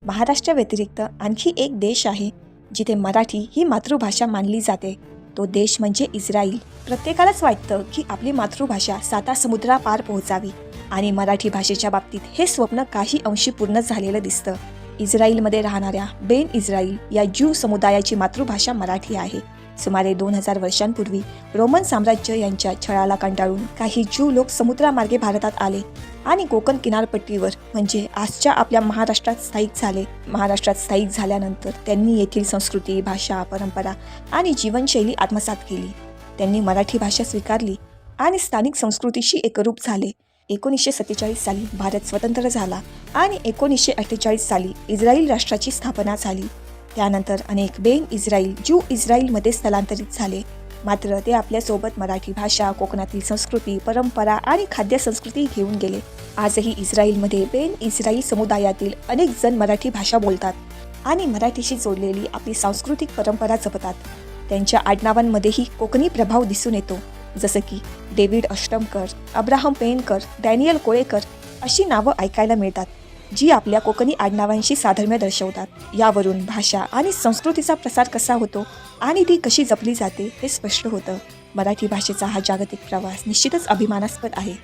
महाराष्ट्र व्यतिरिक्त आणखी एक देश आहे जिथे मराठी ही मातृभाषा मानली जाते. तो देश म्हणजे इस्राईल. प्रत्येकालाच वाटतं की आपली मातृभाषा 7 समुद्रापार पोहोचावी आणि मराठी भाषेच्या बाबतीत हे स्वप्न काही अंशी पूर्ण झालेलं दिसतं. इस्राईलमध्ये राहणाऱ्या बेन इस्राईल या ज्यू समुदायाची मातृभाषा मराठी आहे. सुमारे 2000 वर्षांपूर्वी रोमन साम्राज्य यांच्या छळाला कंटाळून काही ज्यू लोक समुद्रामार्गे भारतात आले आणि कोकण किनारपट्टीवर म्हणजे आजच्या आपल्या महाराष्ट्रात स्थायिक झाले. महाराष्ट्रात स्थायिक झाल्यानंतर त्यांनी येथील संस्कृती, भाषा, परंपरा आणि जीवनशैली आत्मसात केली. त्यांनी मराठी भाषा स्वीकारली आणि स्थानिक संस्कृतीशी एकरूप झाले. 1947 साली भारत स्वतंत्र झाला आणि 1948 साली इस्राईल राष्ट्राची स्थापना झाली. त्यानंतर अनेक बेन इस्राईल ज्यू इस्राईलमध्ये स्थलांतरित झाले. मात्र ते आपल्यासोबत मराठी भाषा, कोकणातील संस्कृती, परंपरा आणि खाद्य संस्कृती घेऊन गेले. आजही इस्राईलमध्ये बेन इस्राईल समुदायातील अनेक जण मराठी भाषा बोलतात आणि मराठीशी जोडलेली आपली सांस्कृतिक परंपरा जपतात. त्यांच्या आडनावांमध्येही कोकणी प्रभाव दिसून येतो, जसं की डेव्हिड अष्टमकर, अब्राहम पेनकर, डॅनियल कोळेकर अशी नावं ऐकायला मिळतात, जी आपल्या कोकणी आडनावांशी साधर्म्य दर्शवतात. यावरून भाषा आणि संस्कृतीचा प्रसार कसा होतो आणि ती कशी जपली जाते हे स्पष्ट होतं. मराठी भाषेचा हा जागतिक प्रवास निश्चितच अभिमानास्पद आहे.